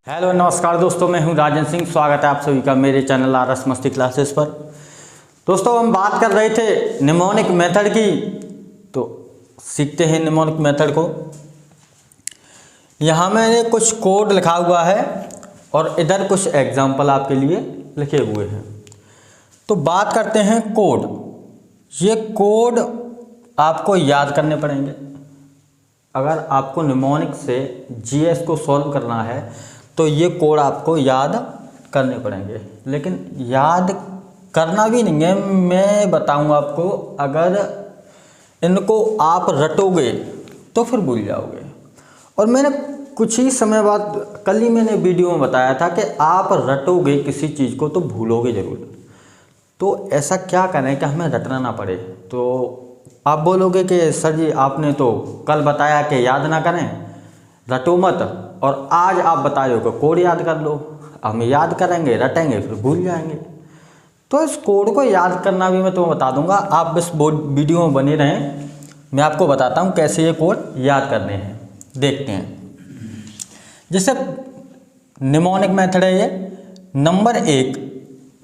Hello नमस्कार दोस्तों, मैं हूं राजन सिंह। स्वागत है आप सभी का मेरे चैनल आरएस मस्ती क्लासेस पर। दोस्तों हम बात कर रहे थे निमोनिक मेथड की, तो सीखते हैं निमोनिक मेथड को। यहाँ मैंने कुछ कोड लिखा हुआ है और इधर कुछ एग्जाम्पल आपके लिए लिखे हुए हैं। तो बात करते हैं कोड। ये कोड आपको याद करने पड़ेंगे। अगर आपको निमोनिक से जीएस को सॉल्व करना है तो ये कोड आपको याद करने पड़ेंगे, लेकिन याद करना भी नहीं है, मैं बताऊंगा आपको। अगर इनको आप रटोगे तो फिर भूल जाओगे। और मैंने कुछ ही समय बाद, कल ही मैंने वीडियो में बताया था कि आप रटोगे किसी चीज़ को तो भूलोगे ज़रूर। तो ऐसा क्या करें कि हमें रटना ना पड़े। तो आप बोलोगे कि सर जी आपने तो कल बताया कि याद ना करें, रटो मत, और आज आप बता रहे हो कि कोड याद कर लो। हम याद करेंगे, रटेंगे, फिर भूल जाएंगे। तो इस कोड को याद करना भी मैं तुम्हें बता दूंगा। आप बस वीडियो में बने रहें, मैं आपको बताता हूँ कैसे ये कोड याद करने हैं। देखते हैं। जैसे निमोनिक मेथड है ये। नंबर 1,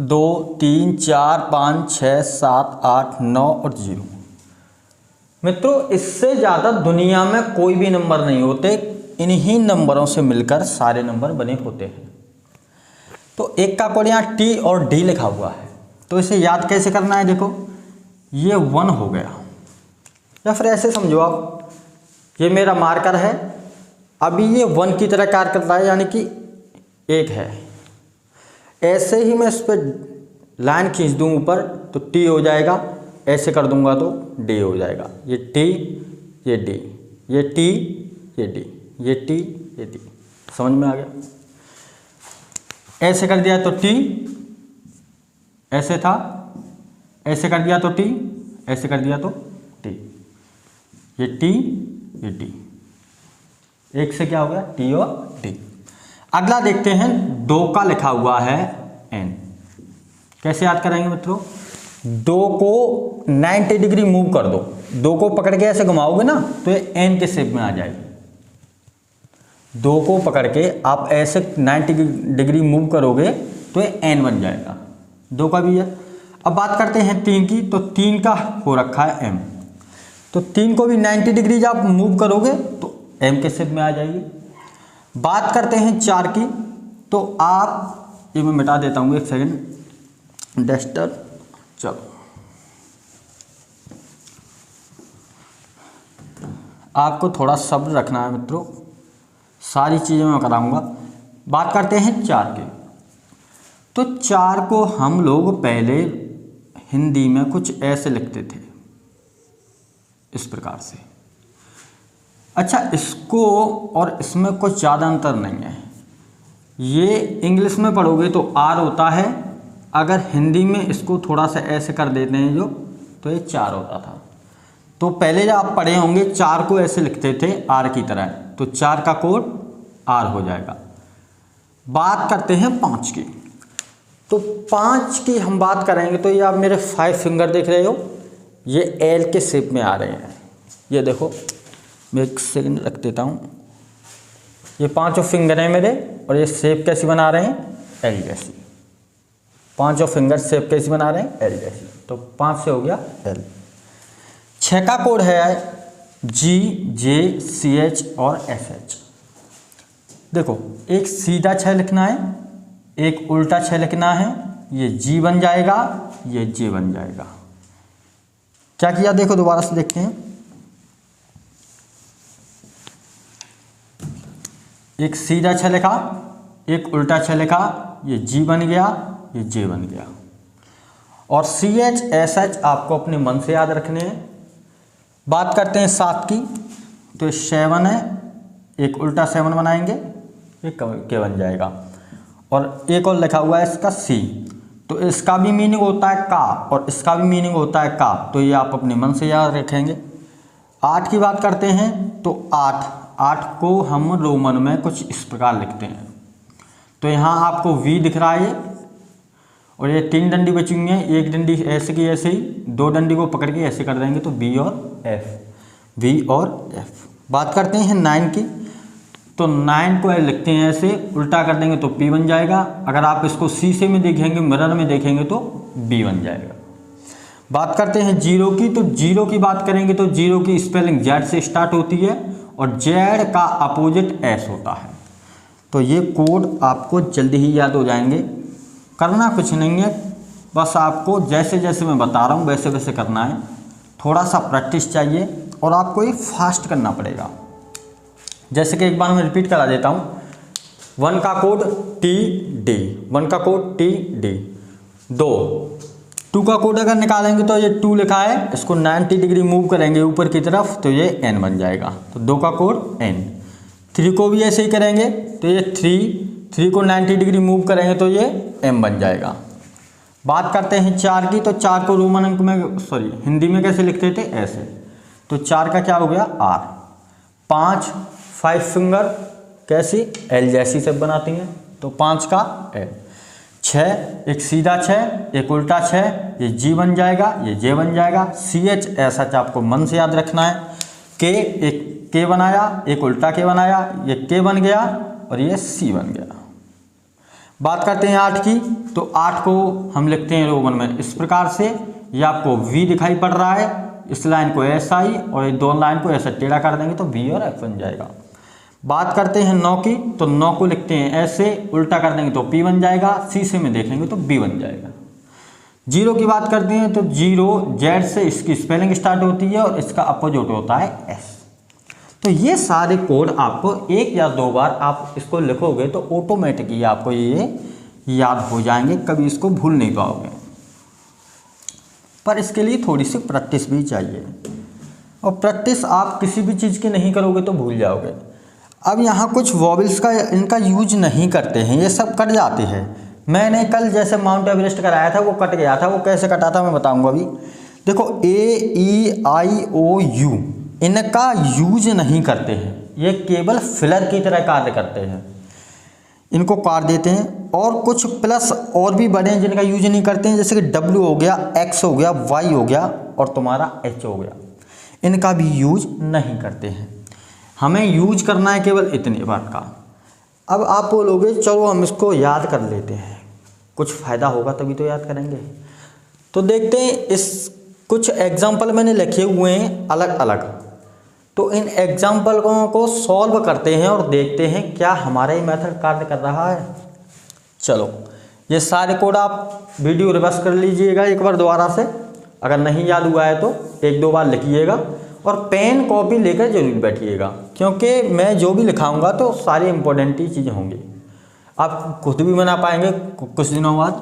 2, 3, 4, 5, 6, 7, 8, 9 और 0। मित्रों, इससे ज़्यादा दुनिया में कोई भी नंबर नहीं होते। इन्हीं नंबरों से मिलकर सारे नंबर बने होते हैं। तो एक का कोड यहाँ टी और डी लिखा हुआ है, तो इसे याद कैसे करना है। देखो, ये 1 हो गया, या फिर ऐसे समझो आप, ये मेरा मार्कर है। अभी ये 1 की तरह कार्य करता है, यानी कि 1 है। ऐसे ही मैं इस पर लाइन खींच दूँ ऊपर तो टी हो जाएगा, ऐसे कर दूंगा तो डी हो जाएगा। ये टी, ये डी, ये टी, ये डी, ये टी, ये डी। समझ में आ गया। ऐसे कर दिया तो टी, ऐसे था, ऐसे कर दिया तो टी, ऐसे कर दिया तो टी, ये टी, ये टी। एक से क्या हो गया, टी और टी। अगला देखते हैं, 2 का लिखा हुआ है एन। कैसे याद करेंगे मित्रों। 2 को 90 डिग्री मूव कर दो। 2 को पकड़ के ऐसे घुमाओगे ना तो ये एन के शेप में आ जाएगी। 2 को पकड़ के आप ऐसे 90 डिग्री मूव करोगे तो ये एन बन जाएगा। 2 का भी है। अब बात करते हैं 3 की, तो 3 का हो रखा है एम। तो 3 को भी 90 डिग्री जब आप मूव करोगे तो एम के शेप में आ जाएगी। बात करते हैं 4 की, तो आप, ये मैं मिटा देता हूँ, 1 सेकेंड, डस्टर। चलो, आपको थोड़ा सब्र रखना है मित्रों, सारी चीज़ें मैं कराऊंगा। बात करते हैं 4 की, तो 4 को हम लोग पहले हिंदी में कुछ ऐसे लिखते थे, इस प्रकार से। अच्छा, इसको और इसमें कुछ ज़्यादा अंतर नहीं है। ये इंग्लिश में पढ़ोगे तो आर होता है, अगर हिंदी में इसको थोड़ा सा ऐसे कर देते हैं जो, तो ये 4 होता था। तो पहले जब आप पढ़े होंगे 4 को ऐसे लिखते थे आर की तरह, तो 4 का कोड आर हो जाएगा। बात करते हैं 5 की, तो 5 की हम बात करेंगे तो ये आप मेरे 5 फिंगर देख रहे हो, ये एल के शेप में आ रहे हैं। ये देखो, मैं 1 सेकंड रख देता हूँ। ये 5 फिंगर हैं मेरे, और ये शेप कैसी बना रहे हैं, एल जैसी। 5 फिंगर शेप कैसी बना रहे हैं, एल जैसी। तो 5 से हो गया एल। 6 का कोड है जी, जे, सी एच और एस एच। देखो, एक सीधा 6 लिखना है, एक उल्टा 6 लिखना है। ये जी बन जाएगा, ये जे बन जाएगा। क्या किया देखो, दोबारा से देखते हैं। एक सीधा 6 लिखा, एक उल्टा 6 लिखा, ये जी बन गया, ये जे बन गया। और सी एच, एस एच आपको अपने मन से याद रखने हैं। बात करते हैं 7 की, तो 7 है, एक उल्टा 7 बनाएंगे, ये के बन जाएगा। और एक और लिखा हुआ है इसका सी, तो इसका भी मीनिंग होता है का, और इसका भी मीनिंग होता है का, तो ये आप अपने मन से याद रखेंगे। 8 की बात करते हैं, तो 8 को हम रोमन में कुछ इस प्रकार लिखते हैं। तो यहाँ आपको वी दिख रहा है, और ये 3 डंडी बची हुई हैं, एक डंडी ऐसे की ऐसे ही, 2 डंडी को पकड़ के ऐसे कर देंगे तो बी और एफ, वी और एफ। बात करते हैं 9 की, तो 9 को लिखते हैं ऐसे, उल्टा कर देंगे तो P बन जाएगा। अगर आप इसको शीशे में देखेंगे, मिरर में देखेंगे तो B बन जाएगा। बात करते हैं 0 की, तो 0 की बात करेंगे तो 0 की स्पेलिंग Z से स्टार्ट होती है और Z का अपोजिट S होता है। तो ये कोड आपको जल्दी ही याद हो जाएंगे। करना कुछ नहीं है, बस आपको जैसे जैसे मैं बता रहा हूँ वैसे वैसे करना है। थोड़ा सा प्रैक्टिस चाहिए और आपको ये फास्ट करना पड़ेगा। जैसे कि एक बार मैं रिपीट करा देता हूँ। 1 का कोड TD, 1 का कोड TD। 2 का कोड अगर निकालेंगे तो ये 2 लिखा है, इसको 90 डिग्री मूव करेंगे ऊपर की तरफ तो ये N बन जाएगा, तो 2 का कोड N। 3 को भी ऐसे ही करेंगे तो ये 3 को 90 डिग्री मूव करेंगे तो ये M बन जाएगा। बात करते हैं 4 की, तो 4 को रोमन अंक में हिंदी में कैसे लिखते थे, ऐसे। तो 4 का क्या हो गया R। 5 फिंगर कैसी L जैसी सब बनाती हैं, तो 5 का L। 6 एक सीधा 6, एक उल्टा 6, ये G बन जाएगा, ये J बन जाएगा। CH ऐसा आपको मन से याद रखना है। K एक K बनाया, एक उल्टा K बनाया, ये K बन गया और ये C बन गया। बात करते हैं 8 की, तो 8 को हम लिखते हैं रोमन में इस प्रकार से। ये आपको V दिखाई पड़ रहा है, इस लाइन को ऐसा ही और ये 2 लाइन को ऐसा टेढ़ा कर देंगे तो V और F बन जाएगा। बात करते हैं 9 की, तो 9 को लिखते हैं ऐसे, उल्टा कर देंगे तो P बन जाएगा, शीशे में देखेंगे तो B बन जाएगा। 0 की बात करते हैं तो 0 Z से इसकी स्पेलिंग स्टार्ट होती है और इसका अपोजिट होता है S। तो ये सारे कोड आपको 1 या 2 बार आप इसको लिखोगे तो ऑटोमेटिकली आपको ये याद हो जाएंगे, कभी इसको भूल नहीं पाओगे। पर इसके लिए थोड़ी सी प्रैक्टिस भी चाहिए, और प्रैक्टिस आप किसी भी चीज़ की नहीं करोगे तो भूल जाओगे। अब यहाँ कुछ वॉवल्स का इनका यूज नहीं करते हैं, ये सब कट जाते हैं। मैंने कल जैसे माउंट एवरेस्ट कराया था वो कट गया था, वो कैसे कटा था मैं बताऊँगा अभी। देखो AEIOU इनका यूज नहीं करते हैं, ये केवल फिलर की तरह कार्य करते हैं, इनको काट देते हैं। और कुछ प्लस और भी बड़े हैं जिनका यूज नहीं करते हैं, जैसे कि W हो गया, X हो गया, Y हो गया और तुम्हारा H हो गया, इनका भी यूज नहीं करते हैं। हमें यूज करना है केवल इतनी बात का। अब आप बोलोगे चलो हम इसको याद कर लेते हैं, कुछ फ़ायदा होगा तभी तो याद करेंगे। तो देखते हैं, इस कुछ एग्जाम्पल मैंने लिखे हुए हैं अलग अलग, तो इन एग्जाम्पलों को सॉल्व करते हैं और देखते हैं क्या हमारा ये मेथड कार्य कर रहा है। चलो, ये सारे कोड आप वीडियो रिवर्स कर लीजिएगा एक बार दोबारा से, अगर नहीं याद हुआ है तो 1-2 बार लिखिएगा और पेन कॉपी लेकर जरूर बैठिएगा, क्योंकि मैं जो भी लिखाऊंगा तो सारी इंपॉर्टेंट ही चीज़ें होंगी, आप खुद भी बना पाएंगे कुछ दिनों बाद।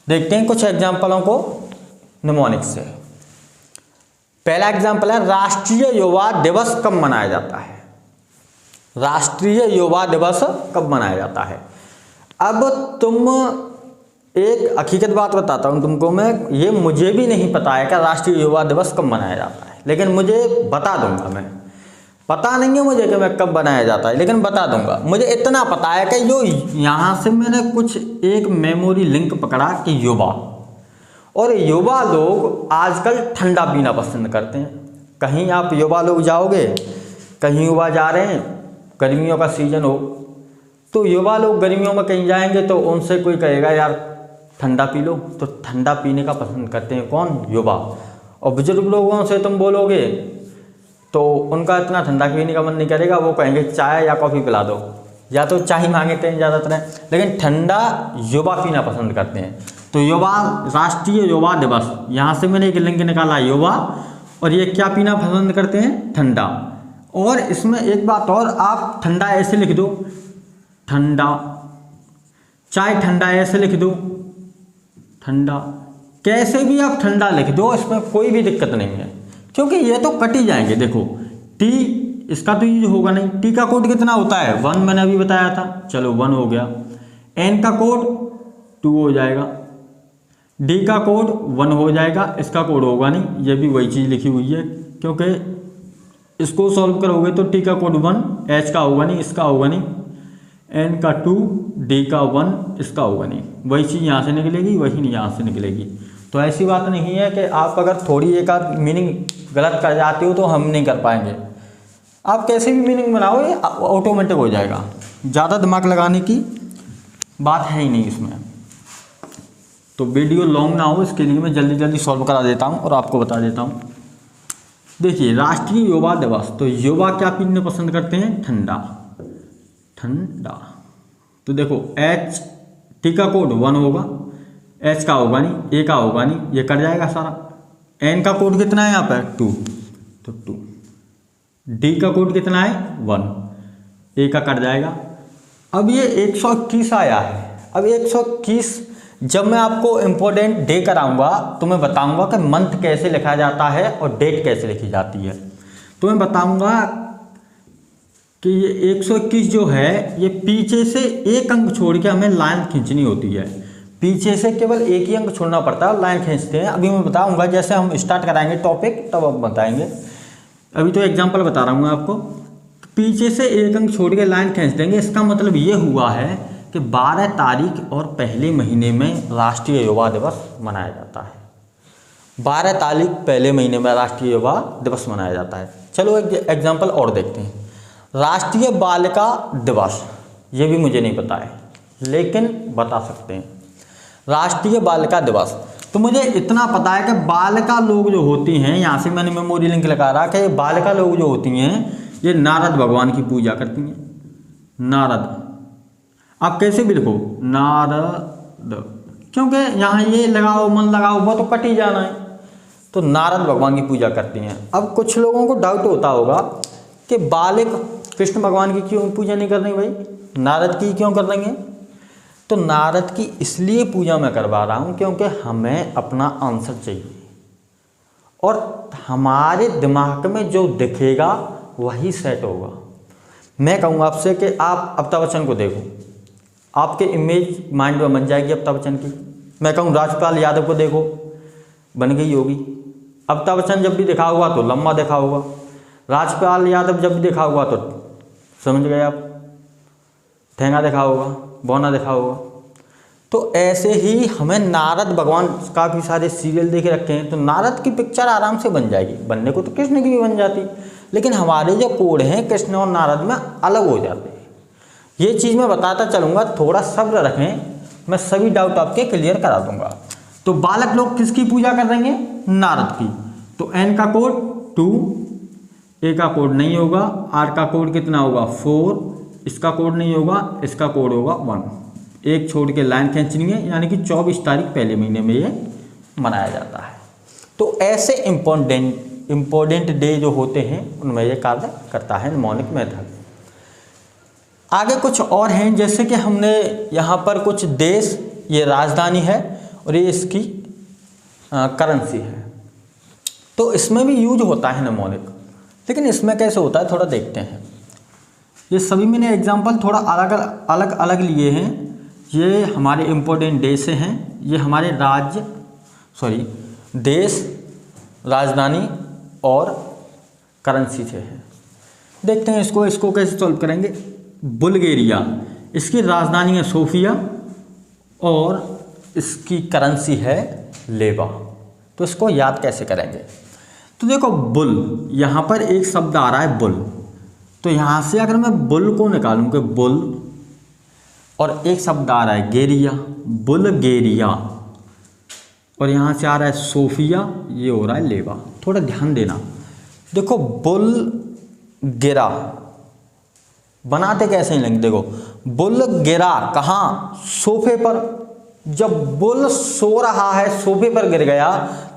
देखते हैं कुछ एग्जाम्पलों को निमोनिक से। पहला एग्जाम्पल है, राष्ट्रीय युवा दिवस कब मनाया जाता है। राष्ट्रीय युवा दिवस कब मनाया जाता है। अब तुम एक हकीकत बात बताता हूँ तुमको मैं, ये मुझे भी नहीं पता है कि राष्ट्रीय युवा दिवस कब मनाया जाता है, लेकिन मुझे बता दूंगा मैं। पता नहीं है मुझे कि मैं कब बनाया जाता है, लेकिन बता दूंगा। मुझे इतना पता है कि जो यहाँ से मैंने कुछ एक मेमोरी लिंक पकड़ा कि युवा, और युवा लोग आजकल ठंडा पीना पसंद करते हैं। कहीं आप युवा लोग जाओगे, कहीं युवा जा रहे हैं, गर्मियों का सीज़न हो, तो युवा लोग गर्मियों में कहीं जाएंगे तो उनसे कोई कहेगा यार ठंडा पी लो, तो ठंडा पीने का पसंद करते हैं कौन, युवा। और बुजुर्ग लोगों से तुम बोलोगे तो उनका इतना ठंडा पीने का मन नहीं करेगा, वो कहेंगे चाय या कॉफ़ी पिला दो, या तो चाय मांगते हैं ज़्यादातर, लेकिन ठंडा युवा पीना पसंद करते हैं। तो युवा, राष्ट्रीय युवा दिवस, यहाँ से मैंने एक लिंक निकाला युवा, और ये क्या पीना पसंद करते हैं, ठंडा। और इसमें एक बात और, आप ठंडा ऐसे लिख दो, ठंडा, चाय ठंडा ऐसे लिख दो, ठंडा, कैसे भी आप ठंडा लिख दो, इसमें कोई भी दिक्कत नहीं है, क्योंकि ये तो कट ही जाएंगे। देखो टी, इसका तो यूज होगा नहीं। टी का कोड कितना होता है, 1 मैंने अभी बताया था, चलो 1 हो गया। एन का कोड 2 हो जाएगा, डी का कोड 1 हो जाएगा, इसका कोड होगा नहीं, ये भी वही चीज़ लिखी हुई है, क्योंकि इसको सॉल्व करोगे तो टी का कोड 1, एच का होगा नहीं, इसका होगा नहीं, एन का 2, डी का 1, इसका होगा नहीं, वही चीज़ यहाँ से निकलेगी, वही नहीं यहाँ से निकलेगी। तो ऐसी बात नहीं है कि आप अगर थोड़ी एक आध मीनिंग गलत कर जाते हो तो हम नहीं कर पाएंगे, आप कैसे भी मीनिंग बनाओ ये ऑटोमेटिक हो जाएगा, ज़्यादा दिमाग लगाने की बात है ही नहीं इसमें। तो वीडियो लॉन्ग ना हो इसके लिए मैं जल्दी जल्दी सॉल्व करा देता हूँ और आपको बता देता हूँ। देखिए राष्ट्रीय युवा दिवस, तो युवा क्या पीना पसंद करते हैं? ठंडा, ठंडा। तो देखो एच टी का कोड 1 होगा, एच का होगा नहीं, ए का होगा नहीं, ये कट जाएगा सारा। एन का कोड कितना है यहाँ पर? 2, तो 2। डी का कोड कितना है? 1, ए का कट जाएगा। अब ये 121 आया है। अब 121 जब मैं आपको इम्पोर्टेंट डे कराऊंगा तो मैं बताऊंगा कि मंथ कैसे लिखा जाता है और डेट कैसे लिखी जाती है। तो मैं बताऊंगा कि ये 121 जो है ये पीछे से एक अंक छोड़ के हमें लाइन खींचनी होती है। पीछे से केवल एक ही अंक छोड़ना पड़ता है और लाइन खींचते हैं। अभी मैं बताऊंगा, जैसे हम स्टार्ट कराएंगे टॉपिक तब आप बताएंगे। अभी तो एग्जांपल बता रहा हूँ मैं आपको। पीछे से एक अंक छोड़ के लाइन खींच देंगे। इसका मतलब ये हुआ है कि 12 तारीख और पहले महीने में राष्ट्रीय युवा दिवस मनाया जाता है। 12 तारीख पहले महीने में राष्ट्रीय युवा दिवस मनाया जाता है। चलो एक एग्जांपल और देखते हैं। राष्ट्रीय बालिका दिवस, ये भी मुझे नहीं पता है लेकिन बता सकते हैं। राष्ट्रीय बालिका दिवस, तो मुझे इतना पता है कि बालिका लोग जो होती हैं, यहाँ से मैंने मेमोरी लिंक लगा रहा कि बालिका लोग जो होती हैं ये नारद भगवान की पूजा करती हैं। नारद, आप कैसे भी लिखो नारद, क्योंकि यहाँ ये लगाओ मन लगाओ वो तो कट ही जाना है। तो नारद भगवान की पूजा करती हैं। अब कुछ लोगों को डाउट होता होगा कि बालिक कृष्ण भगवान की क्यों पूजा नहीं कर रही भाई, नारद की क्यों कर रही हैं? तो नारद की इसलिए पूजा मैं करवा रहा हूँ क्योंकि हमें अपना आंसर चाहिए और हमारे दिमाग में जो दिखेगा वही सेट होगा। मैं कहूँगा आपसे कि आप अमिताभ बच्चन को देखो, आपके इमेज माइंड में बन जाएगी अमिताभ बच्चन की। मैं कहूँ राजपाल यादव को देखो, बन गई होगी। अमिताभ बच्चन जब भी देखा होगा तो लंबा देखा होगा, राजपाल यादव जब भी देखा होगा तो समझ गए आप, ठेंगा देखा होगा, बौना देखा होगा। तो ऐसे ही हमें नारद भगवान काफ़ी सारे सीरियल देखे रखे हैं, तो नारद की पिक्चर आराम से बन जाएगी। बनने को तो कृष्ण की भी बन जाती, लेकिन हमारे जो कोड हैं कृष्ण और नारद में अलग हो जाते हैं। ये चीज़ मैं बताता चलूँगा, थोड़ा सब्र रखें, मैं सभी डाउट आपके क्लियर करा दूंगा। तो बालक लोग किसकी पूजा कर रहे हैं? नारद की। तो एन का कोड 2, ए का कोड नहीं होगा, आर का कोड कितना होगा 4, इसका कोड नहीं होगा, इसका कोड होगा 1। एक छोड़ के लाइन खींचनी है, यानी कि 24 तारीख पहले महीने में ये मनाया जाता है। तो ऐसे इम्पोर्टेंट डे जो होते हैं उनमें ये कार्य करता है निमोनिक मेथड। आगे कुछ और हैं, जैसे कि हमने यहाँ पर कुछ देश, ये राजधानी है और ये इसकी करेंसी है। तो इसमें भी यूज होता है निमोनिक, लेकिन इसमें कैसे होता है थोड़ा देखते हैं। ये सभी मैंने एग्जांपल थोड़ा अलग अलग लिए हैं। ये हमारे इम्पोर्टेंट देश से हैं, ये हमारे देश, राजधानी और करेंसी से है। देखते हैं इसको कैसे सॉल्व करेंगे। बुल्गारिया, इसकी राजधानी है सोफिया और इसकी करेंसी है लेवा। तो इसको याद कैसे करेंगे? तो देखो बुल, यहाँ पर एक शब्द आ रहा है बुल, तो यहाँ से अगर मैं बुल को निकालूँ कि बुल, और एक शब्द आ रहा है गेरिया, बुल्गारिया, और यहाँ से आ रहा है सोफिया, ये हो रहा है लेवा। थोड़ा ध्यान देना, देखो बुल्गेरा बनाते कैसे हैं, देखो बुल्गेरा कहाँ? सोफे पर। जब बुल सो रहा है सोफे पर गिर गया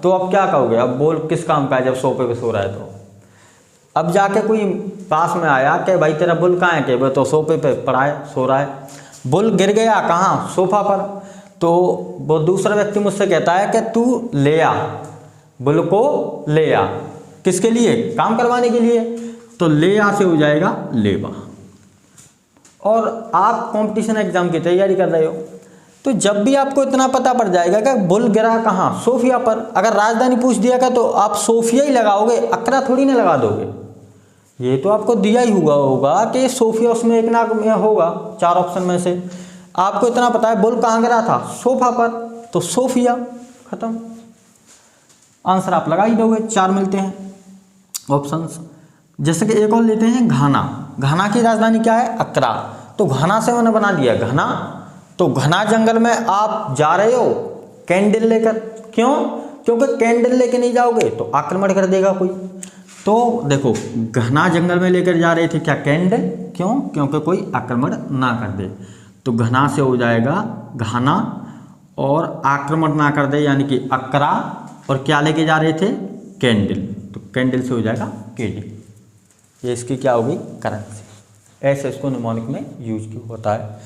तो अब क्या कहोगे? अब बुल किस काम का है जब सोफे पे सो रहा है? तो अब जाके कोई पास में आया कि भाई तेरा बुल कहाँ है? कि वो तो सोफे पे पड़ा है, सो रहा है। बुल गिर गया कहाँ? सोफा पर। तो वो दूसरा व्यक्ति मुझसे कहता है कि तू ले आ, बुल को ले आ, किसके लिए? काम करवाने के लिए। तो ले आ से हो जाएगा लेवा। और आप कंपटीशन एग्जाम की तैयारी कर रहे हो तो जब भी आपको इतना पता पड़ जाएगा कि बुल गिरा कहाँ? सोफिया पर। अगर राजधानी पूछ दिया का तो आप सोफिया ही लगाओगे, अकरा थोड़ी ना लगा दोगे। ये तो आपको दिया ही होगा कि सोफिया उसमें एक नाक में होगा 4 ऑप्शन में से। आपको इतना पता है बुल कहाँ गिरा था? सोफा पर, तो सोफिया, खत्म। आंसर आप लगा ही दोगे। 4 मिलते हैं ऑप्शंस। जैसे कि एक और लेते हैं घाना। घाना की राजधानी क्या है? अक्रा। तो घाना से मैंने बना दिया घना। तो घना जंगल में आप जा रहे हो कैंडल लेकर, क्यों? क्योंकि कैंडल लेके नहीं जाओगे तो आक्रमण कर देगा कोई। तो देखो घना जंगल में लेकर जा रहे थे क्या? कैंडल। क्यों? क्योंकि कोई आक्रमण ना कर दे। तो घना से हो जाएगा घाना, और आक्रमण ना कर दे यानी कि अकरा, और क्या लेके जा रहे थे? कैंडल। तो कैंडल से हो जाएगा केडी। ये इसकी क्या होगी? करेंसी। ऐसे इसको निमोनिक में यूज क्यों होता है।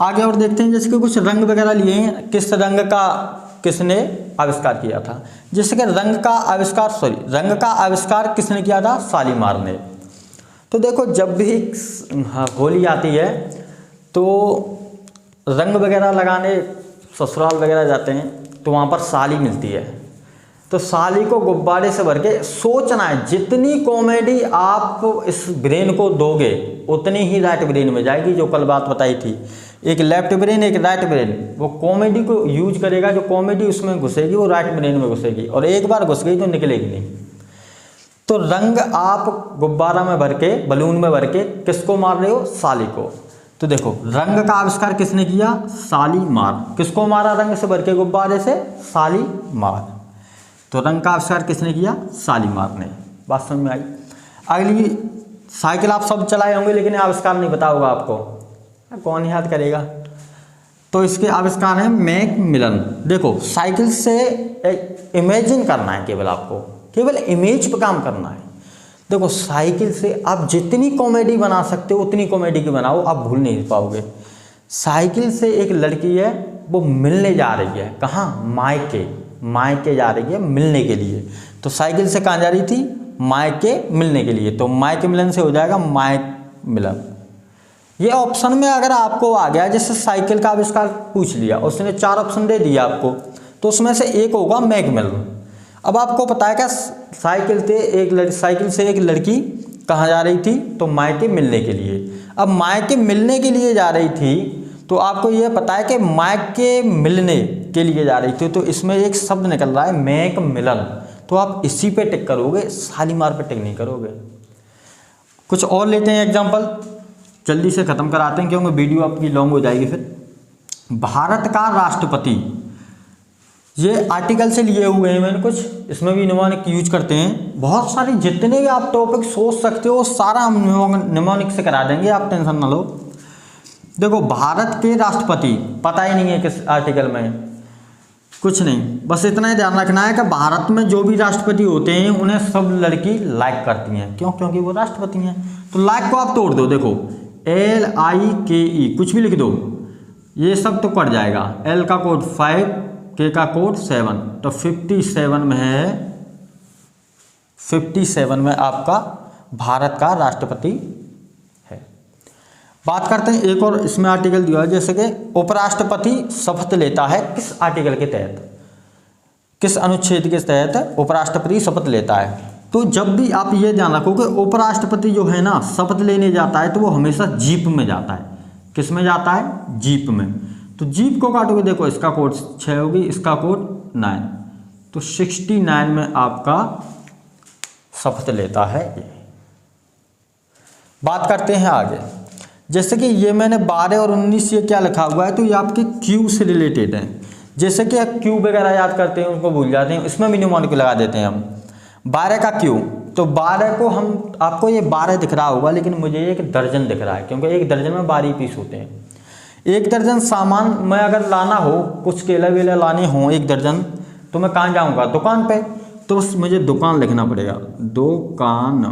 आगे और देखते हैं, जैसे कि कुछ रंग वगैरह लिए हैं, किस रंग का किसने आविष्कार किया था। जैसे कि रंग का आविष्कार किसने किया था? शालीमार ने। तो देखो जब भी होली आती है तो रंग वगैरह लगाने ससुराल वगैरह जाते हैं तो वहाँ पर साली मिलती है। तो साली को गुब्बारे से भर के सोचना है, जितनी कॉमेडी आप इस ब्रेन को दोगे उतनी ही राइट ब्रेन में जाएगी। जो कल बात बताई थी, एक लेफ्ट ब्रेन एक राइट ब्रेन, वो कॉमेडी को यूज करेगा, जो कॉमेडी उसमें घुसेगी वो राइट ब्रेन में घुसेगी, और एक बार घुस गई तो निकलेगी नहीं। तो रंग आप गुब्बारा में भर के, बलून में भर के किसको मार रहे हो? साली को। तो देखो रंग का आविष्कार किसने किया? शालीमार। किसको मारा रंग से भर के गुब्बारे से? शालीमार। तो रंग का आविष्कार किसने किया? शालीमार ने। बात समझ में आई। अगली, साइकिल आप सब चलाए होंगे लेकिन आविष्कार नहीं पता होगा आपको, कौन याद करेगा। तो इसके आविष्कार हैं मैकमिलन। देखो साइकिल से इमेजिन करना है, केवल आपको केवल इमेज पर काम करना है। देखो साइकिल से आप जितनी कॉमेडी बना सकते हो उतनी कॉमेडी की बनाओ, आप भूल नहीं पाओगे। साइकिल से एक लड़की है, वो मिलने जा रही है, कहाँ? मायके जा रही है मिलने के लिए। तो साइकिल से कहाँ जा रही थी? मायके मिलने के लिए। तो मायके मिलन से हो जाएगा मायकमिलन। ये ऑप्शन में अगर आपको आ गया, जैसे साइकिल का आविष्कार पूछ लिया, उसने 4 ऑप्शन दे दिया आपको, तो उसमें से एक होगा मैकमिलन। अब आपको पता है क्या? साइकिल से एक लड़की कहाँ जा रही थी? तो मायके मिलने के लिए। अब मायके मिलने के लिए जा रही थी, तो आपको ये पता है कि मायके मिलने के लिए जा रही थी, तो इसमें एक शब्द निकल रहा है मैकमिलन। तो आप इसी पे टिक करोगे, शालीमार पे टिक नहीं करोगे। कुछ और लेते हैं एग्जाम्पल, जल्दी से ख़त्म कराते हैं क्योंकि वीडियो आपकी लॉन्ग हो जाएगी फिर। भारत का राष्ट्रपति, ये आर्टिकल से लिए हुए हैं मैंने कुछ, इसमें भी निमोनिक यूज करते हैं। बहुत सारे जितने भी आप टॉपिक सोच सकते हो सारा हम निमोनिक से करा देंगे, आप टेंशन ना लो। देखो भारत के राष्ट्रपति, पता ही नहीं है किस आर्टिकल में, कुछ नहीं, बस इतना ही ध्यान रखना है कि भारत में जो भी राष्ट्रपति होते हैं उन्हें सब लड़की लाइक करती हैं। क्यों? क्योंकि वो राष्ट्रपति हैं। तो लाइक को आप तोड़ दो, देखो LIKE कुछ भी लिख दो, ये सब तो कट जाएगा। L का कोड 5, K का कोड 7, तो 57 में है, 57 में आपका भारत का राष्ट्रपति है। बात करते हैं एक और इसमें आर्टिकल दिया है, जैसे कि उपराष्ट्रपति शपथ लेता है किस आर्टिकल के तहत, किस अनुच्छेद के तहत उपराष्ट्रपति शपथ लेता है। तो जब भी आप ये ध्यान रखो कि उपराष्ट्रपति जो है ना शपथ लेने जाता है तो वो हमेशा जीप में जाता है। किस में जाता है? जीप में। तो जीप को काटोगे, देखो इसका कोड 6 होगी, इसका कोड 9, तो 69 में आपका शपथ लेता है ये। बात करते हैं आगे, जैसे कि ये मैंने 12 और 19 ये क्या लिखा हुआ है, तो ये आपके क्यू से रिलेटेड है। जैसे कि क्यू वगैरह याद करते हैं उनको भूल जाते हैं, इसमें भी निमोनिक लगा देते हैं हम। 12 का क्यू, तो 12 को हम, आपको ये 12 दिख रहा होगा लेकिन मुझे एक दर्जन दिख रहा है, क्योंकि एक दर्जन में 12 पीस होते हैं। एक दर्जन सामान मैं अगर लाना हो, कुछ केला वेला लाने हो 1 दर्जन, तो मैं कहाँ जाऊँगा? दुकान पे। तो बस मुझे दुकान लिखना पड़ेगा, दुकान।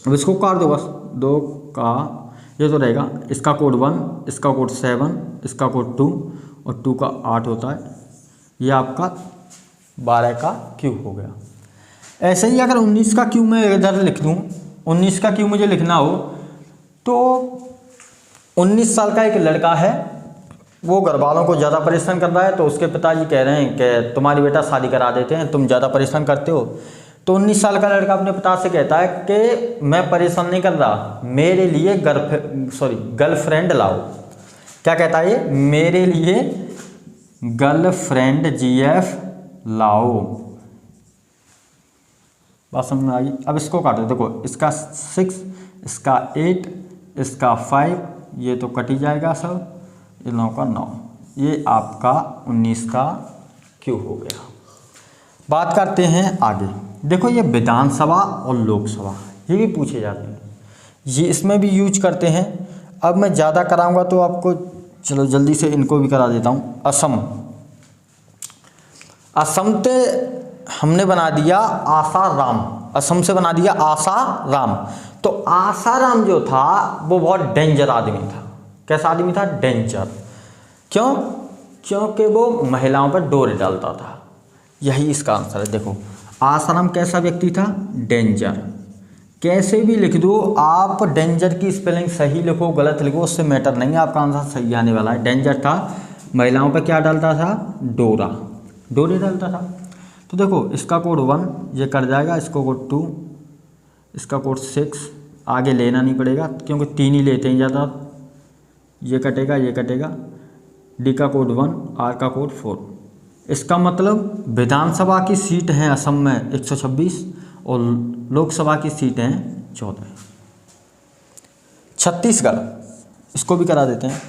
अब इसको काट दो बस, 2 का ये तो रहेगा, इसका कोड 1, इसका कोड 7, इसका कोड 2 और 2 का 8 होता है। ये आपका 12 का क्यू हो गया। ऐसे ही अगर 19 का क्यू मैं इधर लिख दूँ, 19 का क्यू मुझे लिखना हो, तो 19 साल का एक लड़का है, वो घर वालों को ज़्यादा परेशान कर रहा है, तो उसके पिताजी कह रहे हैं कि तुम्हारी बेटा शादी करा देते हैं, तुम ज़्यादा परेशान करते हो। तो 19 साल का लड़का अपने पिता से कहता है कि मैं परेशान नहीं कर रहा, मेरे लिए गर्लफ्रेंड लाओ। क्या कहता है ये? मेरे लिए गर्लफ्रेंड GF लाओ। बात समझ में आ गई। अब इसको काटो, देखो इसका 6, इसका 8, इसका 5, ये तो कट ही जाएगा सब, ये 9 का 9, ये आपका 19 का क्यूब हो गया। बात करते हैं आगे। देखो ये विधानसभा और लोकसभा ये भी पूछे जाते हैं, ये इसमें भी यूज करते हैं। अब मैं ज़्यादा कराऊंगा तो आपको, चलो जल्दी से इनको भी करा देता हूँ। असम, असम से हमने बना दिया आसाराम, असम से बना दिया आसाराम। तो आसाराम जो था वो बहुत डेंजर आदमी था। कैसा आदमी था? डेंजर। क्यों? क्योंकि वो महिलाओं पर डोरे डालता था। यही इसका आंसर है। देखो आसाराम कैसा व्यक्ति था? डेंजर। कैसे भी लिख दो आप, डेंजर की स्पेलिंग सही लिखो गलत लिखो उससे मैटर नहीं है, आपका आंसर सही आने वाला है। डेंजर था, महिलाओं पर क्या डालता था? डोरे डालता था। तो देखो इसका कोड 1 ये कट जाएगा, इसको कोड 2, इसका कोड 6, आगे लेना नहीं पड़ेगा क्योंकि 3 ही लेते हैं ज़्यादा। ये कटेगा, ये कटेगा। डी का कोड 1, आर का कोड 4। इसका मतलब विधानसभा की सीट है असम में 126 और लोकसभा की सीट हैं 14। छत्तीसगढ़, इसको भी करा देते हैं।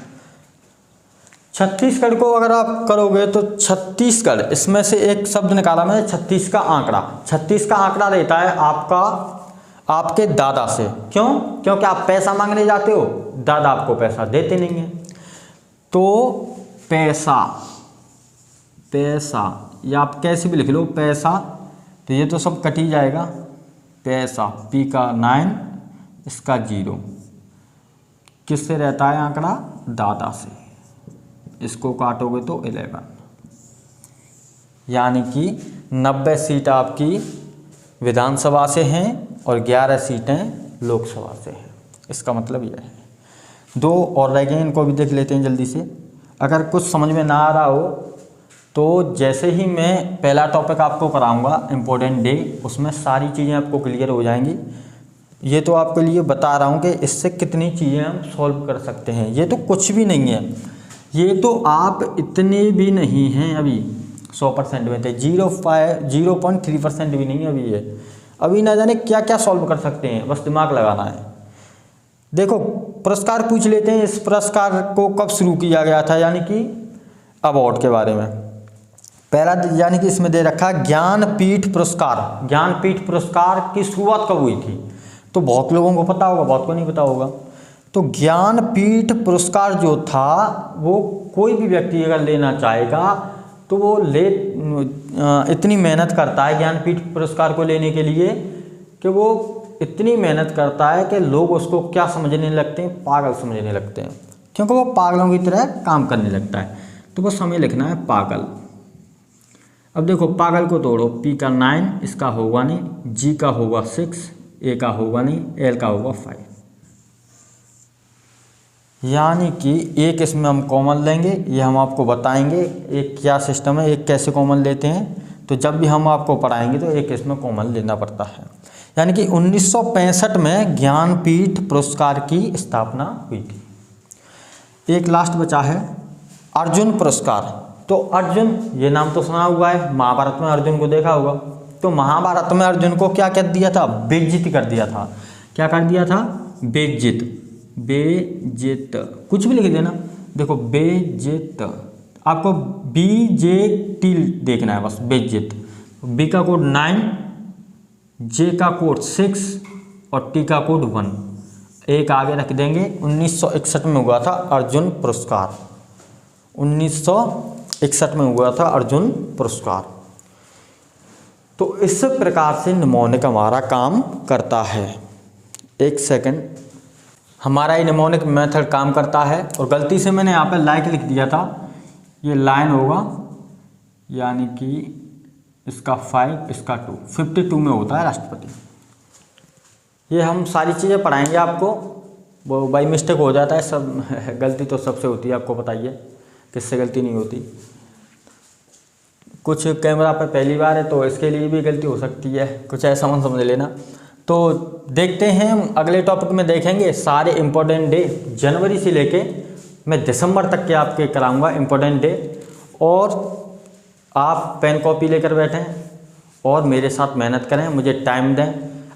छत्तीसगढ़ को अगर आप करोगे तो छत्तीसगढ़, इसमें से एक शब्द निकाला मैंने 36 का आंकड़ा। 36 का आंकड़ा रहता है आपका आपके दादा से। क्यों? क्योंकि आप पैसा मांगने जाते हो, दादा आपको पैसा देते नहीं हैं। तो पैसा या आप कैसे भी लिख लो पैसा, तो ये तो सब कट ही जाएगा। पैसा, पी का 9, इसका 0, किससे रहता है आंकड़ा? दादा से। इसको काटोगे तो 11, यानी कि 90 सीट आपकी विधानसभा से हैं और 11 सीटें लोकसभा से हैं। इसका मतलब यह है। 2 और रह गए, इनको भी देख लेते हैं जल्दी से। अगर कुछ समझ में ना आ रहा हो तो जैसे ही मैं पहला टॉपिक आपको कराऊंगा इम्पोर्टेंट डे, उसमें सारी चीज़ें आपको क्लियर हो जाएंगी। ये तो आपके लिए बता रहा हूँ कि इससे कितनी चीज़ें हम सॉल्व कर सकते हैं। ये तो कुछ भी नहीं है, ये तो आप इतने भी नहीं हैं अभी 100% में थे, 0.3% भी नहीं अभी है। अभी ना जाने क्या क्या सॉल्व कर सकते हैं, बस दिमाग लगाना है। देखो पुरस्कार पूछ लेते हैं। इस पुरस्कार को कब शुरू किया गया था, यानी कि अवार्ड के बारे में। पहला यानी कि इसमें दे रखा ज्ञानपीठ पुरस्कार। ज्ञानपीठ पुरस्कार की शुरुआत कब हुई थी? तो बहुत लोगों को पता होगा, बहुत को नहीं पता होगा। तो ज्ञानपीठ पुरस्कार जो था वो कोई भी व्यक्ति अगर लेना चाहेगा तो वो इतनी मेहनत करता है ज्ञानपीठ पुरस्कार को लेने के लिए कि वो इतनी मेहनत करता है कि लोग उसको क्या समझने लगते हैं? पागल समझने लगते हैं, क्योंकि वो पागलों की तरह काम करने लगता है। तो बस हमें लिखना है पागल। अब देखो पागल को तोड़ो, पी का 9, इसका होगा नहीं, जी का होगा 6, ए का होगा नहीं, एल का होगा 5। यानी कि एक इसमें हम कॉमन लेंगे, ये हम आपको बताएंगे एक क्या सिस्टम है, एक कैसे कॉमन लेते हैं। तो जब भी हम आपको पढ़ाएंगे तो एक इसमें कॉमन लेना पड़ता है। यानी कि 1965 में ज्ञानपीठ पुरस्कार की स्थापना हुई थी। एक लास्ट बचा है अर्जुन पुरस्कार। तो अर्जुन, ये नाम तो सुना हुआ है, महाभारत में अर्जुन को देखा होगा। तो महाभारत में अर्जुन को क्या कर दिया था? बेइज्जत कर दिया था। क्या कर दिया था? बेइज्जत। कुछ भी लिख देना। देखो बेइज्जत, आपको BJT देखना है बस, बेइज्जत। बी का कोड 9, जे का कोड 6 और टी का कोड 1, एक आगे रख देंगे। 1961 में हुआ था अर्जुन पुरस्कार। 1961 में हुआ था अर्जुन पुरस्कार। तो इस प्रकार से निमोनिक हमारा काम करता है। एक सेकंड, हमारा ये निमोनिक मेथड काम करता है। और गलती से मैंने यहाँ पे लाइक लिख दिया था, ये लाइन होगा, यानी कि इसका 5, इसका 2, 52 में होता है राष्ट्रपति। ये हम सारी चीज़ें पढ़ाएंगे आपको, वो बाई मिस्टेक हो जाता है सब, गलती तो सबसे होती है, आपको बताइए किससे गलती नहीं होती। कुछ कैमरा पे पहली बार है तो इसके लिए भी गलती हो सकती है, कुछ ऐसा मत समझ लेना। तो देखते हैं हम अगले टॉपिक में देखेंगे सारे इम्पोर्टेंट डे, जनवरी से लेके मैं दिसंबर तक के आपके कराऊंगा इम्पोर्टेंट डे। और आप पेन कॉपी लेकर बैठें और मेरे साथ मेहनत करें, मुझे टाइम दें।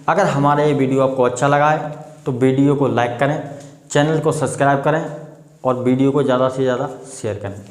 अगर हमारा ये वीडियो आपको अच्छा लगा है तो वीडियो को लाइक करें, चैनल को सब्सक्राइब करें और वीडियो को ज़्यादा से ज़्यादा शेयर करें।